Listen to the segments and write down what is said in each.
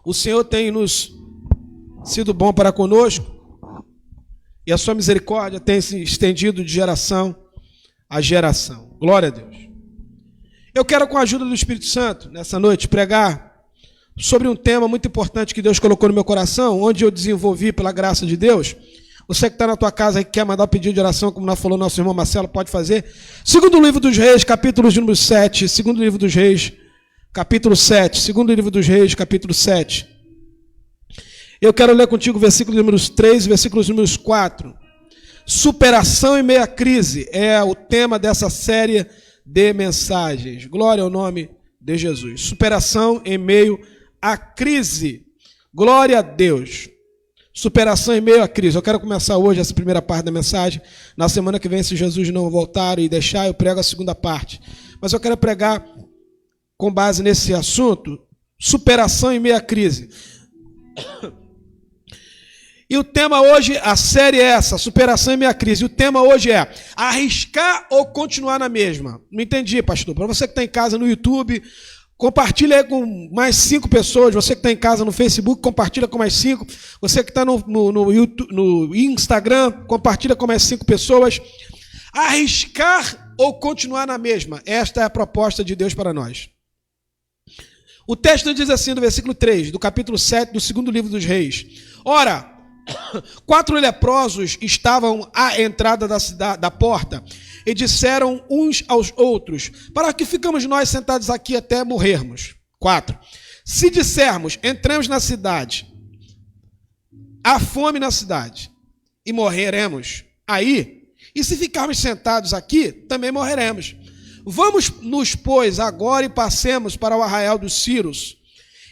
O Senhor tem nos sido bom para conosco e a sua misericórdia tem se estendido de geração a geração. Glória a Deus. Eu quero, com a ajuda do Espírito Santo, nessa noite, pregar sobre um tema muito importante que Deus colocou no meu coração, onde eu desenvolvi pela graça de Deus. Você que está na tua casa e quer mandar um pedido de oração, como nós falou nosso irmão Marcelo, pode fazer. Segundo livro dos Reis, capítulo de número 7. Segundo livro dos Reis, capítulo 7. Segundo livro dos Reis, capítulo 7. Eu quero ler contigo versículos números 3 e versículos números 4. Superação em meio à crise é o tema dessa série de mensagens. Glória ao nome de Jesus. Superação em meio à crise. Glória a Deus. Superação em meio à crise. Eu quero começar hoje essa primeira parte da mensagem. Na semana que vem, se Jesus não voltar e deixar, eu prego a segunda parte. Mas eu quero pregar com base nesse assunto, superação em meio à crise. E o tema hoje, a série é essa, superação em meio à crise. E o tema hoje é arriscar ou continuar na mesma. Não entendi, pastor. Para você que está em casa no YouTube, compartilha aí com mais 5 pessoas. Você que está em casa no Facebook, compartilha com mais 5. Você que está no Instagram, compartilha com mais 5 pessoas. Arriscar ou continuar na mesma. Esta é a proposta de Deus para nós. O texto diz assim, no versículo 3, do capítulo 7, do segundo livro dos Reis. Ora, 4 leprosos estavam à entrada da porta e disseram uns aos outros: para que ficamos nós sentados aqui até morrermos? 4. Se dissermos, entramos na cidade, há fome na cidade, e morreremos aí, e se ficarmos sentados aqui, também morreremos. Vamos nos, pois, agora e passemos para o arraial dos Círios,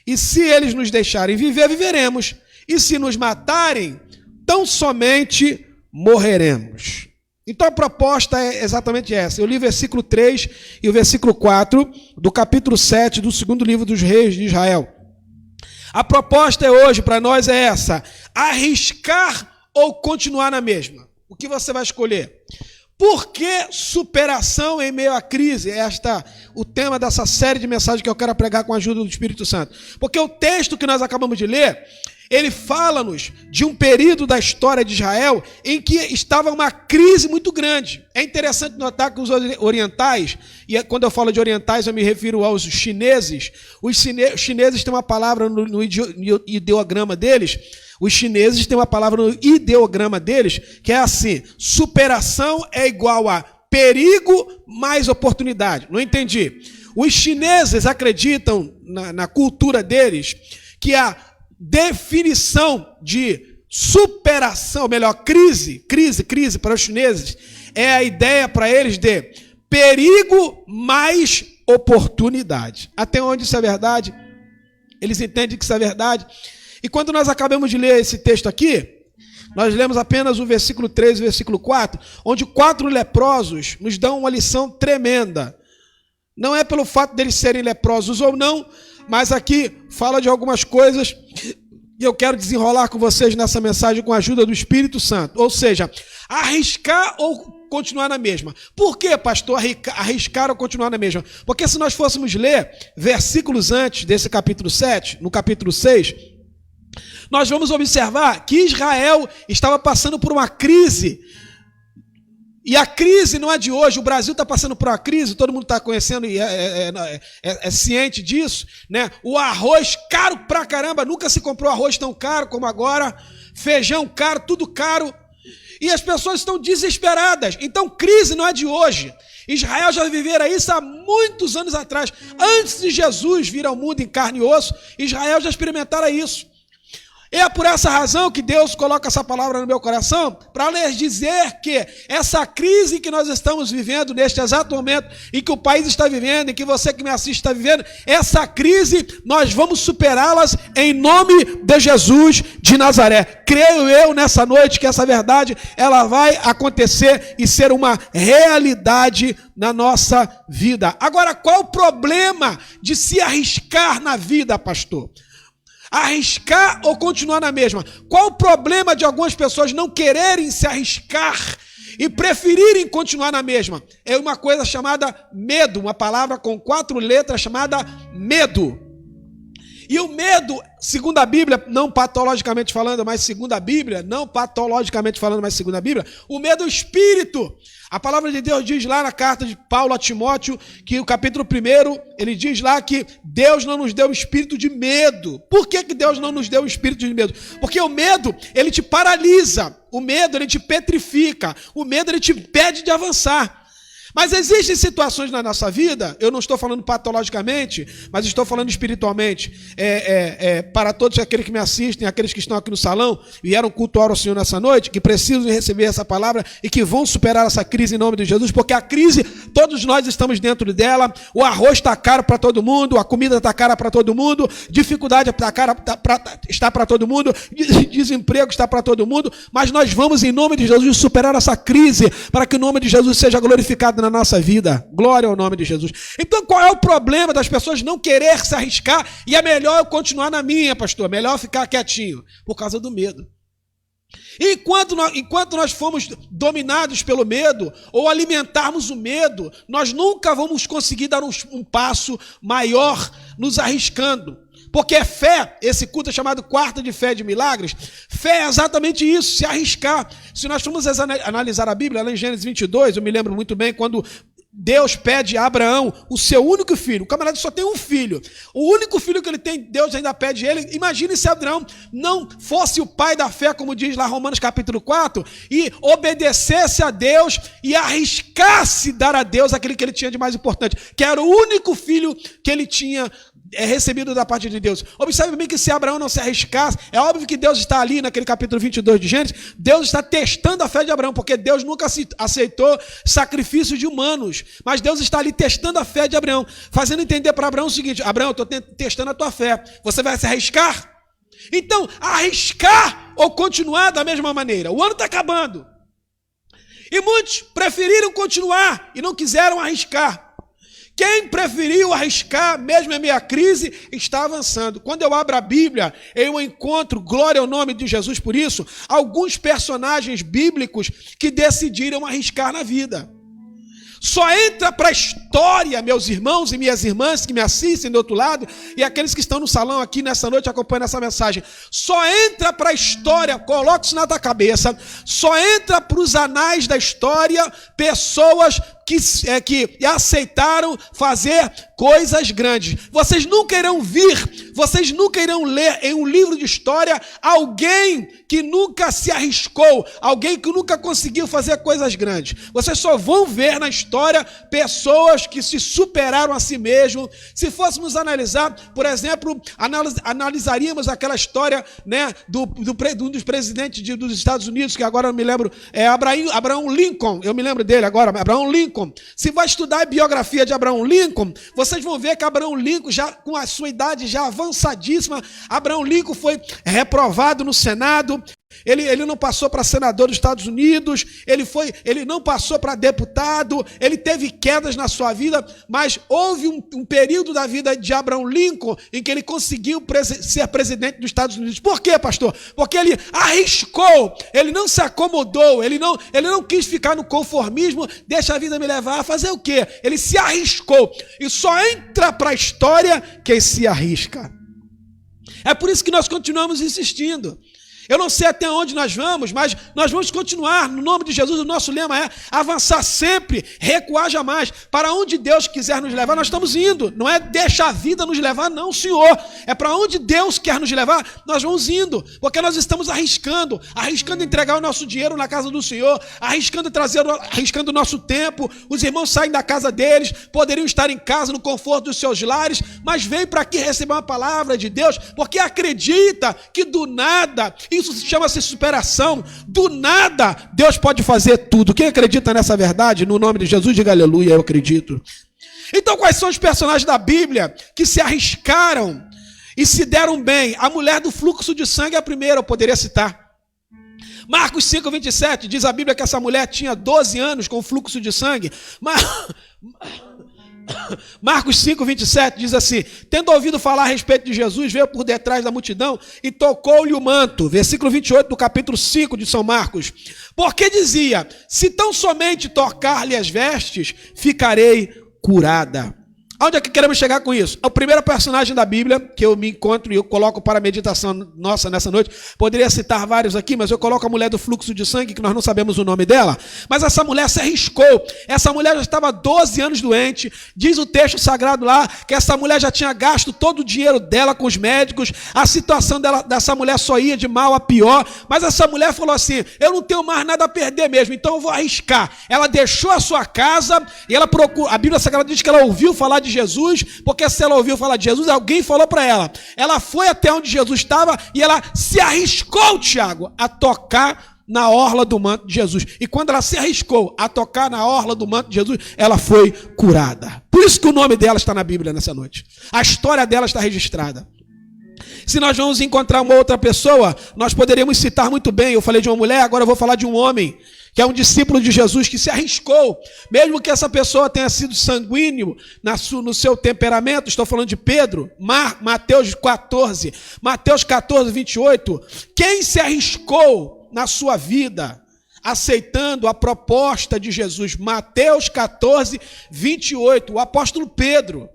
e se eles nos deixarem viver, viveremos, e se nos matarem, tão somente morreremos. Então a proposta é exatamente essa. Eu li o versículo 3 e o versículo 4 do capítulo 7 do segundo livro dos Reis de Israel. A proposta hoje para nós é essa: arriscar ou continuar na mesma. O que você vai escolher? Por que superação em meio à crise? O tema dessa série de mensagens que eu quero pregar com a ajuda do Espírito Santo. Porque o texto que nós acabamos de ler, ele fala-nos de um período da história de Israel em que estava uma crise muito grande. É interessante notar que os orientais, e quando eu falo de orientais eu me refiro aos chineses, os chineses têm uma palavra no ideograma deles, os chineses têm uma palavra no ideograma deles, que é assim: superação é igual a perigo mais oportunidade. Não entendi. Os chineses acreditam, na cultura deles, que a definição de superação, ou melhor, crise para os chineses, é a ideia para eles de perigo mais oportunidade. Até onde isso é verdade? Eles entendem que isso é verdade. E quando nós acabamos de ler esse texto aqui, nós lemos apenas o versículo 3 e o versículo 4, onde 4 leprosos nos dão uma lição tremenda. Não é pelo fato deles serem leprosos ou não, mas aqui fala de algumas coisas e eu quero desenrolar com vocês nessa mensagem com a ajuda do Espírito Santo. Ou seja, arriscar ou continuar na mesma. Por que, pastor, arriscar ou continuar na mesma? Porque se nós fôssemos ler versículos antes desse capítulo 7, no capítulo 6, nós vamos observar que Israel estava passando por uma crise. E a crise não é de hoje, o Brasil está passando por uma crise, todo mundo está conhecendo e é ciente disso, né? O arroz caro pra caramba, nunca se comprou arroz tão caro como agora, feijão caro, tudo caro, e as pessoas estão desesperadas. Então crise não é de hoje, Israel já vivera isso há muitos anos atrás, antes de Jesus vir ao mundo em carne e osso, Israel já experimentara isso. É por essa razão que Deus coloca essa palavra no meu coração, para lhes dizer que essa crise que nós estamos vivendo neste exato momento, e que o país está vivendo, e que você que me assiste está vivendo, essa crise nós vamos superá-las em nome de Jesus de Nazaré. Creio eu nessa noite que essa verdade ela vai acontecer e ser uma realidade na nossa vida. Agora, qual o problema de se arriscar na vida, pastor? Arriscar ou continuar na mesma? Qual o problema de algumas pessoas não quererem se arriscar e preferirem continuar na mesma? É uma coisa chamada medo, uma palavra com 4 letras chamada medo. E o medo, segundo a Bíblia, não patologicamente falando, mas segundo a Bíblia, o medo é o espírito. A palavra de Deus diz lá na carta de Paulo a Timóteo, que o capítulo 1, ele diz lá que Deus não nos deu o espírito de medo. Por que Deus não nos deu o espírito de medo? Porque o medo, ele te paralisa. O medo, ele te petrifica. O medo, ele te impede de avançar. Mas existem situações na nossa vida, eu não estou falando patologicamente, mas estou falando espiritualmente, para todos aqueles que me assistem, aqueles que estão aqui no salão, vieram cultuar ao Senhor nessa noite, que precisam receber essa palavra e que vão superar essa crise em nome de Jesus, porque a crise, todos nós estamos dentro dela, o arroz está caro para todo mundo, a comida está cara para todo mundo, dificuldade está para todo mundo, desemprego está para todo mundo, mas nós vamos em nome de Jesus superar essa crise, para que o nome de Jesus seja glorificado na nossa vida. Glória ao nome de Jesus. Então qual é o problema das pessoas não querer se arriscar e é melhor eu continuar na minha, pastor, melhor ficar quietinho? Por causa do medo. E enquanto nós formos dominados pelo medo ou alimentarmos o medo, nós nunca vamos conseguir dar um passo maior nos arriscando. Porque fé, esse culto é chamado Quarta de Fé de Milagres, fé é exatamente isso, se arriscar. Se nós formos analisar a Bíblia, lá em Gênesis 22, eu me lembro muito bem, quando Deus pede a Abraão o seu único filho, o camarada só tem um filho, o único filho que ele tem, Deus ainda pede ele. Imagine se Abraão não fosse o pai da fé, como diz lá Romanos capítulo 4, e obedecesse a Deus e arriscasse dar a Deus aquele que ele tinha de mais importante, que era o único filho que ele tinha recebido da parte de Deus. Observe bem que se Abraão não se arriscasse, é óbvio que Deus está ali naquele capítulo 22 de Gênesis, Deus está testando a fé de Abraão, porque Deus nunca aceitou sacrifícios de humanos, mas Deus está ali testando a fé de Abraão, fazendo entender para Abraão o seguinte: Abraão, eu estou testando a tua fé, você vai se arriscar? Então, arriscar ou continuar da mesma maneira. O ano está acabando e muitos preferiram continuar e não quiseram arriscar. Quem preferiu arriscar, mesmo em meio à crise, está avançando. Quando eu abro a Bíblia, eu encontro, glória ao nome de Jesus por isso, alguns personagens bíblicos que decidiram arriscar na vida. Só entra para a história, meus irmãos e minhas irmãs que me assistem do outro lado, e aqueles que estão no salão aqui nessa noite acompanhando essa mensagem, só entra para a história, coloque isso na tua cabeça, só entra para os anais da história pessoas que aceitaram fazer coisas grandes. Vocês nunca irão ler em um livro de história alguém que nunca se arriscou, alguém que nunca conseguiu fazer coisas grandes. Vocês só vão ver na história pessoas que se superaram a si mesmos. Se fôssemos analisar, por exemplo, analisaríamos aquela história, né, um dos presidentes dos Estados Unidos, que agora eu me lembro, Abraham Lincoln, eu me lembro dele agora, Abraham Lincoln. Se vai estudar a biografia de Abraham Lincoln, vocês vão ver que Abraham Lincoln, já com a sua idade já avançadíssima, Abraham Lincoln foi reprovado no Senado. Ele não passou para senador dos Estados Unidos, ele não passou para deputado, ele teve quedas na sua vida, mas houve um período da vida de Abraham Lincoln em que ele conseguiu ser presidente dos Estados Unidos. Por quê, pastor? Porque ele arriscou, ele não se acomodou, ele não quis ficar no conformismo, deixa a vida me levar a fazer o quê? Ele se arriscou, e só entra para a história quem se arrisca. É por isso que nós continuamos insistindo. Eu não sei até onde nós vamos, mas nós vamos continuar, no nome de Jesus. O nosso lema é avançar sempre, recuar jamais. Para onde Deus quiser nos levar, nós estamos indo. Não é deixar a vida nos levar, não, Senhor. É para onde Deus quer nos levar, nós vamos indo. Porque nós estamos arriscando entregar o nosso dinheiro na casa do Senhor, arriscando o nosso tempo. Os irmãos saem da casa deles, poderiam estar em casa, no conforto dos seus lares, mas vem para aqui receber uma palavra de Deus, porque acredita que do nada... Isso chama-se superação. Do nada, Deus pode fazer tudo. Quem acredita nessa verdade, no nome de Jesus, diga aleluia, eu acredito. Então, quais são os personagens da Bíblia que se arriscaram e se deram bem? A mulher do fluxo de sangue é a primeira, eu poderia citar. Marcos 5:27, diz a Bíblia que essa mulher tinha 12 anos com fluxo de sangue. Marcos 5:27 diz assim: tendo ouvido falar a respeito de Jesus, veio por detrás da multidão e tocou-lhe o manto. Versículo 28 do capítulo 5 de São Marcos. Porque dizia: se tão somente tocar-lhe as vestes, ficarei curada. Aonde é que queremos chegar com isso? O primeiro personagem da Bíblia que eu me encontro e eu coloco para a meditação nossa nessa noite, poderia citar vários aqui, mas eu coloco a mulher do fluxo de sangue, que nós não sabemos o nome dela, mas essa mulher se arriscou. Essa mulher já estava 12 anos doente. Diz o texto sagrado lá que essa mulher já tinha gasto todo o dinheiro dela com os médicos, a situação dessa mulher só ia de mal a pior, mas essa mulher falou assim: eu não tenho mais nada a perder mesmo, então eu vou arriscar. Ela deixou a sua casa e ela procurou. A Bíblia Sagrada diz que ela ouviu falar de Jesus, porque se ela ouviu falar de Jesus, alguém falou para ela. Ela foi até onde Jesus estava e ela se arriscou, Tiago, a tocar na orla do manto de Jesus. E quando ela se arriscou a tocar na orla do manto de Jesus, ela foi curada. Por isso que o nome dela está na Bíblia nessa noite. A história dela está registrada. Se nós vamos encontrar uma outra pessoa, nós poderíamos citar muito bem. Eu falei de uma mulher, agora eu vou falar de um homem, que é um discípulo de Jesus, que se arriscou, mesmo que essa pessoa tenha sido sanguíneo no seu temperamento. Estou falando de Pedro. Mateus 14, 28. Quem se arriscou na sua vida, aceitando a proposta de Jesus? Mateus 14, 28, o apóstolo Pedro.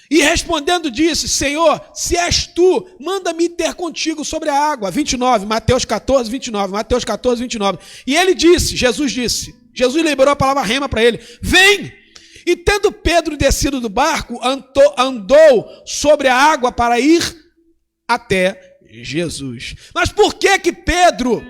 E respondendo disse: Senhor, se és tu, manda-me ter contigo sobre a água. 29, Mateus 14, 29. Mateus 14, 29. E ele disse, Jesus liberou a palavra rema para ele: vem! E tendo Pedro descido do barco, andou sobre a água para ir até Jesus. Mas por que Pedro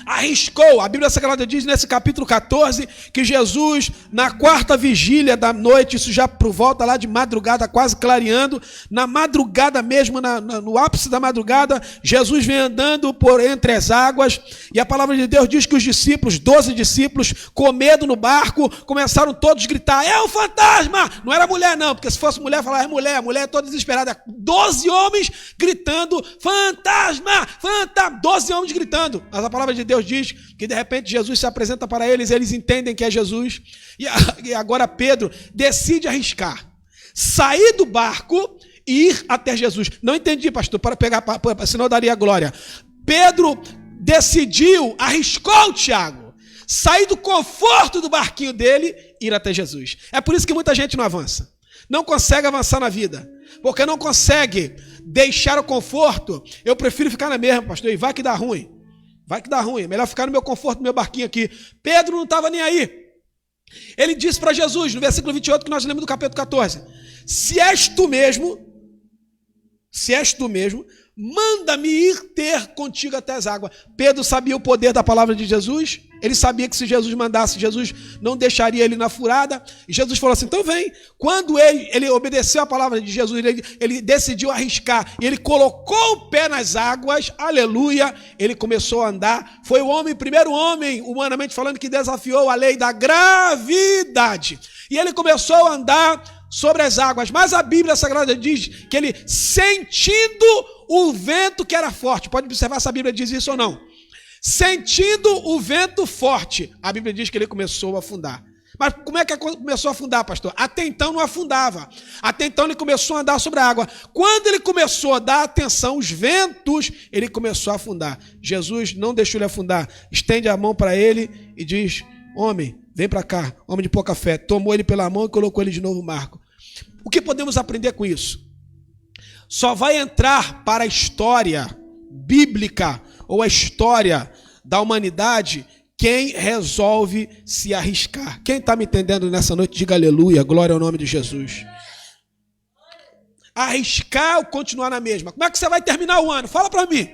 arriscou? A Bíblia Sagrada diz nesse capítulo 14 que Jesus, na quarta vigília da noite, isso já por volta lá de madrugada, quase clareando, na madrugada mesmo, no ápice da madrugada, Jesus vem andando por entre as águas, e a palavra de Deus diz que os discípulos, 12 discípulos, com medo no barco, começaram todos a gritar: é o fantasma! Não era mulher não, porque se fosse mulher, falava: é mulher toda desesperada. 12 homens gritando: fantasma! Fantasma! 12 homens gritando. Mas a palavra de Deus diz que de repente Jesus se apresenta para eles, eles entendem que é Jesus, e agora Pedro decide arriscar, sair do barco e ir até Jesus. Não entendi, pastor, para pegar, senão eu daria glória. Pedro decidiu, arriscou, Tiago, sair do conforto do barquinho dele e ir até Jesus. É por isso que muita gente não avança, não consegue avançar na vida, porque não consegue deixar o conforto. Eu prefiro ficar na mesma, pastor, e vai que dá ruim. Vai que dá ruim, é melhor ficar no meu conforto, no meu barquinho aqui. Pedro não estava nem aí. Ele disse para Jesus, no versículo 28, que nós lemos do capítulo 14: se és tu mesmo, manda-me ir ter contigo até as águas. Pedro sabia o poder da palavra de Jesus. Ele sabia que se Jesus mandasse, Jesus não deixaria ele na furada. E Jesus falou assim: então vem. Quando ele obedeceu a palavra de Jesus, ele decidiu arriscar. E ele colocou o pé nas águas, aleluia, ele começou a andar. Foi o primeiro homem, humanamente falando, que desafiou a lei da gravidade. E ele começou a andar sobre as águas. Mas a Bíblia Sagrada diz que ele, sentindo o vento que era forte, pode observar se a Bíblia diz isso ou não. Sentindo o vento forte, a Bíblia diz que ele começou a afundar. Mas como é que começou a afundar, pastor? Até então não afundava. Até então ele começou a andar sobre a água. Quando ele começou a dar atenção aos ventos, ele começou a afundar. Jesus não deixou ele afundar. Estende a mão para ele e diz: homem, vem para cá, homem de pouca fé. Tomou ele pela mão e colocou ele de novo no barco. O que podemos aprender com isso? Só vai entrar para a história bíblica ou a história da humanidade quem resolve se arriscar. Quem está me entendendo nessa noite, diga aleluia, glória ao nome de Jesus. Arriscar ou continuar na mesma? Como é que você vai terminar o ano? Fala para mim.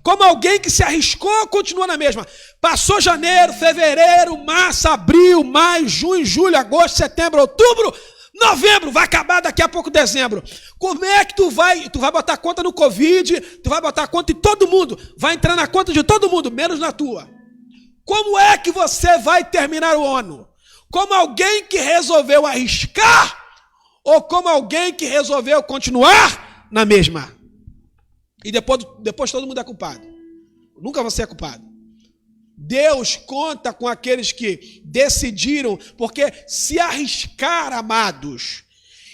Como alguém que se arriscou, continua na mesma. Passou janeiro, fevereiro, março, abril, maio, junho, julho, agosto, setembro, outubro, novembro, vai acabar daqui a pouco dezembro. Como é que tu vai botar conta no Covid, tu vai botar conta em todo mundo, vai entrar na conta de todo mundo, menos na tua. Como é que você vai terminar o ano? Como alguém que resolveu arriscar ou como alguém que resolveu continuar na mesma? E depois todo mundo é culpado. Nunca você é culpado. Deus conta com aqueles que decidiram, porque se arriscar, amados,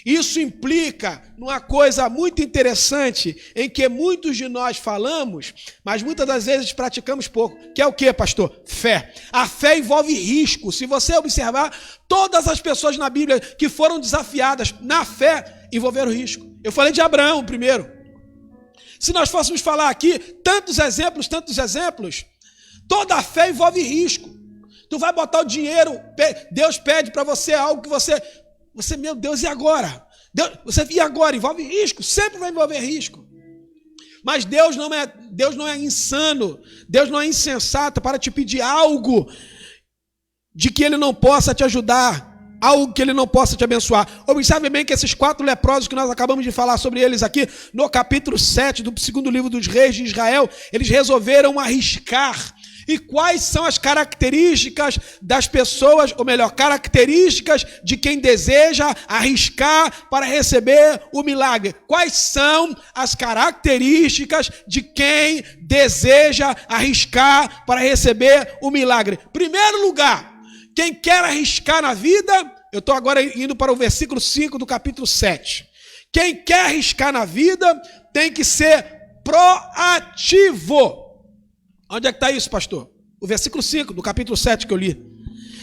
Isso implica numa coisa muito interessante, em que muitos de nós falamos, mas muitas das vezes praticamos pouco, que é o que, pastor? Fé. A fé envolve risco. Se você observar, todas as pessoas na Bíblia que foram desafiadas na fé envolveram risco. Eu falei de Abraão primeiro. Se nós fôssemos falar aqui, tantos exemplos, toda a fé envolve risco. Tu vai botar o dinheiro, Deus pede para você algo que você, meu Deus, e agora? E agora? Envolve risco, sempre vai envolver risco. Mas Deus não é insano, Deus não é insensato para te pedir algo de que Ele não possa te ajudar, algo que Ele não possa te abençoar. Observe bem que esses 4 leprosos que nós acabamos de falar sobre eles aqui, no capítulo 7 do 2º livro dos reis de Israel, eles resolveram arriscar. E quais são as características das pessoas, ou melhor, características de quem deseja arriscar para receber o milagre? Quais são as características de quem deseja arriscar para receber o milagre? Primeiro lugar, quem quer arriscar na vida, eu estou agora indo para o versículo 5 do capítulo 7. Quem quer arriscar na vida tem que ser proativo. Onde é que está isso, pastor? O versículo 5 do capítulo 7 que eu li.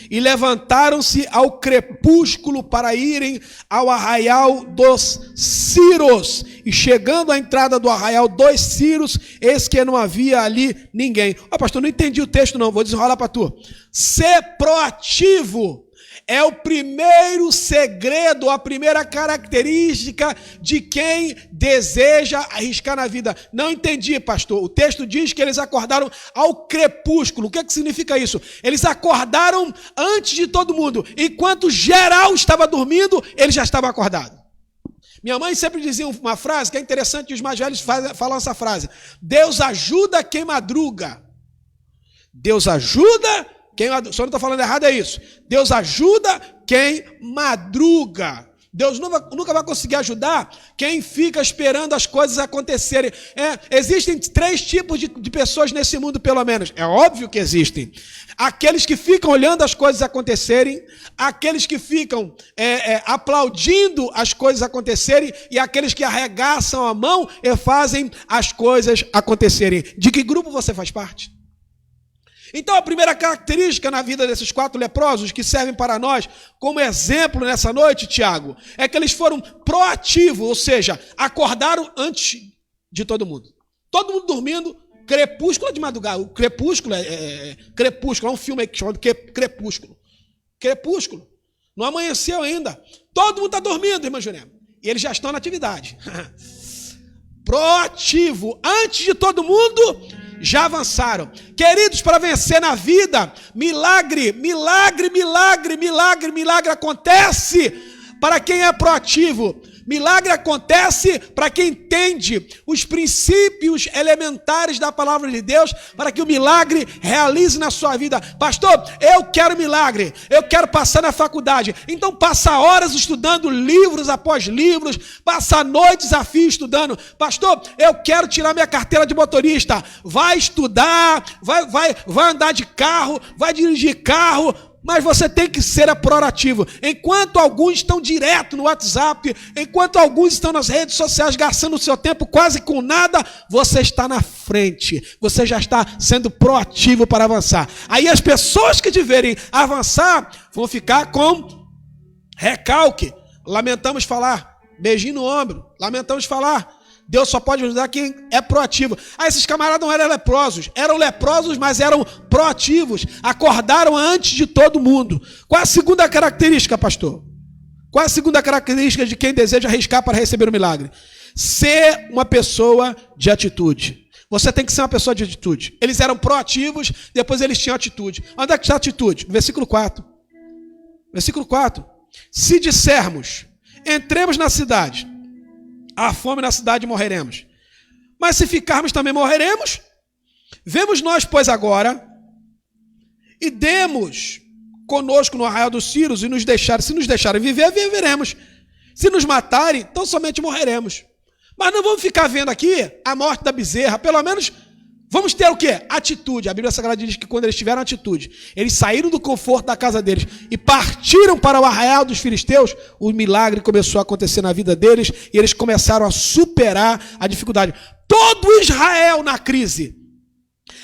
E levantaram-se ao crepúsculo para irem ao arraial dos Ciros. E chegando à entrada do arraial dos Ciros, eis que não havia ali ninguém. Pastor, não entendi o texto não, vou desenrolar para tu. Ser proativo é o primeiro segredo, a primeira característica de quem deseja arriscar na vida. Não entendi, pastor. O texto diz que eles acordaram ao crepúsculo. O que significa isso? Eles acordaram antes de todo mundo. Enquanto geral estava dormindo, eles já estavam acordados. Minha mãe sempre dizia uma frase que é interessante, e os mais velhos falam essa frase. Deus ajuda quem madruga. Deus ajuda quem madruga. Só não estou falando errado, é isso. Deus ajuda quem madruga. Deus nunca vai conseguir ajudar quem fica esperando as coisas acontecerem. Existem 3 tipos de pessoas nesse mundo, pelo menos. É óbvio que existem. Aqueles que ficam olhando as coisas acontecerem, aqueles que ficam aplaudindo as coisas acontecerem e aqueles que arregaçam a mão e fazem as coisas acontecerem. De que grupo você faz parte? Então, a primeira característica na vida desses 4 leprosos que servem para nós como exemplo nessa noite, Tiago, é que eles foram proativos, ou seja, acordaram antes de todo mundo. Todo mundo dormindo, crepúsculo de madrugada. O crepúsculo Crepúsculo, é um filme aí que chama de Crepúsculo. Crepúsculo. Não amanheceu ainda. Todo mundo está dormindo, irmã Jurema. E eles já estão na atividade. Proativo. Antes de todo mundo, já avançaram. Queridos, para vencer na vida, milagre acontece para quem é proativo. Milagre acontece para quem entende os princípios elementares da palavra de Deus, para que o milagre realize na sua vida. Pastor, eu quero milagre, eu quero passar na faculdade. Então passa horas estudando livros após livros, passa noites a fio estudando. Pastor, eu quero tirar minha carteira de motorista. Vai estudar, vai andar de carro, vai dirigir carro, mas você tem que ser proativo. Enquanto alguns estão direto no WhatsApp, enquanto alguns estão nas redes sociais gastando o seu tempo quase com nada, você está na frente. Você já está sendo proativo para avançar. Aí as pessoas que te verem avançar vão ficar com recalque. Lamentamos falar. Beijinho no ombro. Lamentamos falar. Deus só pode ajudar quem é proativo. Esses camaradas não eram leprosos, mas eram proativos. Acordaram antes de todo mundo. Qual é a segunda característica, pastor? Qual é a segunda característica de quem deseja arriscar para receber o milagre? Ser uma pessoa de atitude. Você tem que ser uma pessoa de atitude. Eles eram proativos, depois eles tinham atitude. Onde é que está a atitude? Versículo 4. Versículo 4. Se dissermos, entremos na cidade, há fome na cidade e morreremos. Mas se ficarmos também morreremos. Vemos nós, pois, agora, e demos conosco no arraial dos Ciros, e se nos deixarem viver, viveremos. Se nos matarem, então somente morreremos. Mas não vamos ficar vendo aqui a morte da bezerra. Pelo menos Vamos ter o quê? Atitude. A Bíblia Sagrada diz que quando eles tiveram atitude, eles saíram do conforto da casa deles e partiram para o arraial dos filisteus, o milagre começou a acontecer na vida deles e eles começaram a superar a dificuldade. Todo Israel na crise.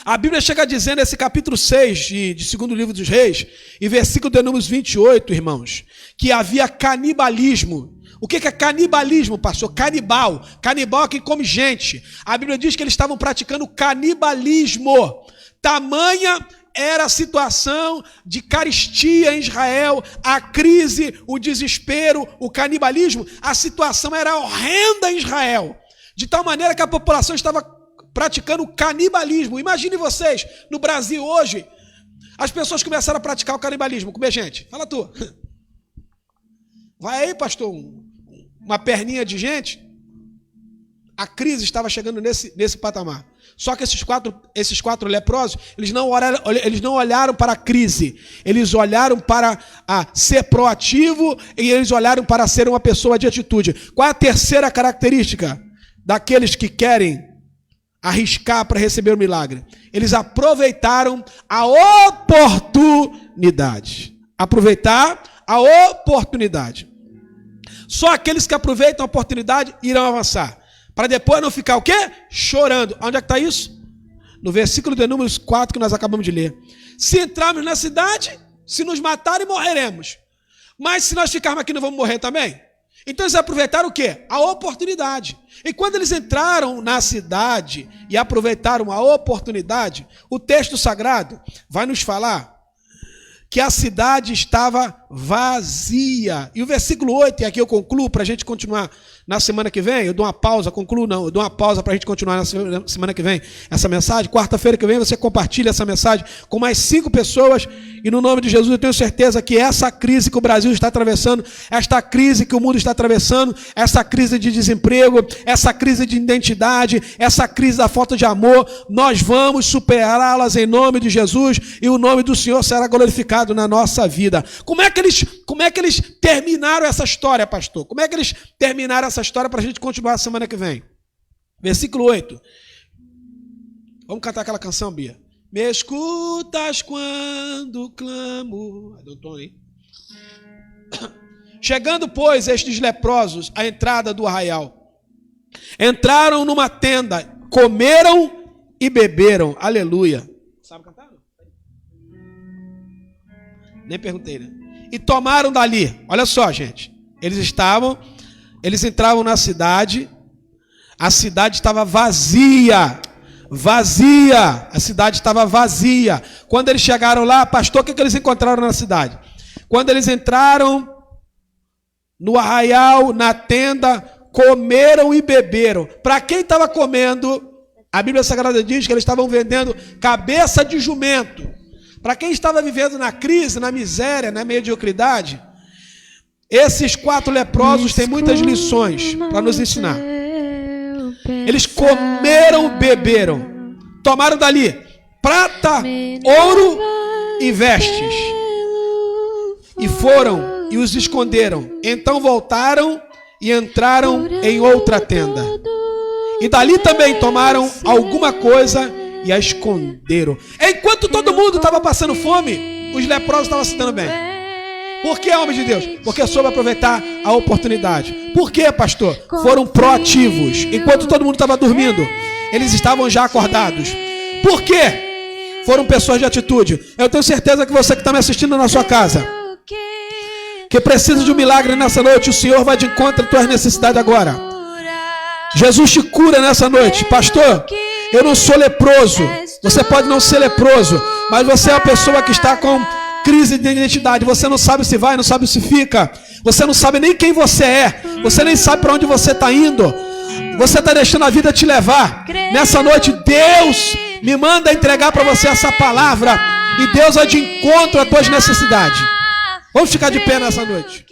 A Bíblia chega a dizer nesse capítulo 6 de 2º livro dos Reis, e versículo de números 28, irmãos, que havia canibalismo. O que é canibalismo, pastor? Canibal. Canibal é quem come gente. A Bíblia diz que eles estavam praticando canibalismo. Tamanha era a situação de carestia em Israel, a crise, o desespero, o canibalismo. A situação era horrenda em Israel. De tal maneira que a população estava praticando canibalismo. Imagine vocês, no Brasil hoje, as pessoas começaram a praticar o canibalismo, comer gente. Fala tu. Vai aí, pastor, uma perninha de gente. A crise estava chegando nesse patamar. Só que esses quatro leprosos, eles não olharam para a crise. Eles olharam para ser proativo e eles olharam para ser uma pessoa de atitude. Qual é a terceira característica daqueles que querem arriscar para receber o milagre? Eles aproveitaram a oportunidade. Aproveitar a oportunidade. Só aqueles que aproveitam a oportunidade irão avançar. Para depois não ficar o quê? Chorando. Onde é que está isso? No versículo de números 4 que nós acabamos de ler. Se entrarmos na cidade, se nos matarem, morreremos. Mas se nós ficarmos aqui, não vamos morrer também? Então eles aproveitaram o quê? A oportunidade. E quando eles entraram na cidade e aproveitaram a oportunidade, o texto sagrado vai nos falar que a cidade estava vazia. E o versículo 8, e aqui eu concluo para a gente continuar na semana que vem, eu dou uma pausa, eu dou uma pausa para a gente continuar na semana que vem essa mensagem. Quarta-feira que vem você compartilha essa mensagem com mais 5 pessoas e no nome de Jesus eu tenho certeza que essa crise que o Brasil está atravessando, esta crise que o mundo está atravessando, essa crise de desemprego, essa crise de identidade, essa crise da falta de amor, nós vamos superá-las em nome de Jesus e o nome do Senhor será glorificado na nossa vida. Como é que eles terminaram essa história, pastor? Como é que eles terminaram essa história para a gente continuar a semana que vem? Versículo 8. Vamos cantar aquela canção, Bia. Me escutas quando clamo. Deu um tom aí. Chegando, pois, estes leprosos à entrada do arraial, entraram numa tenda, comeram e beberam. Aleluia. Sabe cantar? Nem perguntei, né? E tomaram dali. Olha só, gente. Eles entravam na cidade. A cidade estava vazia. Vazia. A cidade estava vazia. Quando eles chegaram lá, pastor, o que eles encontraram na cidade? Quando eles entraram no arraial, na tenda, comeram e beberam. Para quem estava comendo, a Bíblia Sagrada diz que eles estavam vendendo cabeça de jumento. Para quem estava vivendo na crise, na miséria, na mediocridade, esses 4 leprosos têm muitas lições para nos ensinar. Eles comeram, beberam, tomaram dali prata, ouro e vestes, e foram e os esconderam. Então voltaram e entraram em outra tenda. E dali também tomaram alguma coisa e a esconderam. Enquanto todo mundo estava passando fome, os leprosos estavam se dando bem. Por que, homem de Deus? Porque soube aproveitar a oportunidade. Por que, pastor? Foram proativos. Enquanto todo mundo estava dormindo, eles estavam já acordados. Por quê? Foram pessoas de atitude. Eu tenho certeza que você que está me assistindo na sua casa, que precisa de um milagre nessa noite, o Senhor vai de encontro às tuas necessidades agora. Jesus te cura nessa noite. Pastor, eu não sou leproso. Você pode não ser leproso, mas você é uma pessoa que está com crise de identidade. Você não sabe se vai, não sabe se fica. Você não sabe nem quem você é. Você nem sabe para onde você está indo. Você está deixando a vida te levar. Nessa noite, Deus me manda entregar para você essa palavra. E Deus vai de encontro às tuas necessidades. Vamos ficar de pé nessa noite.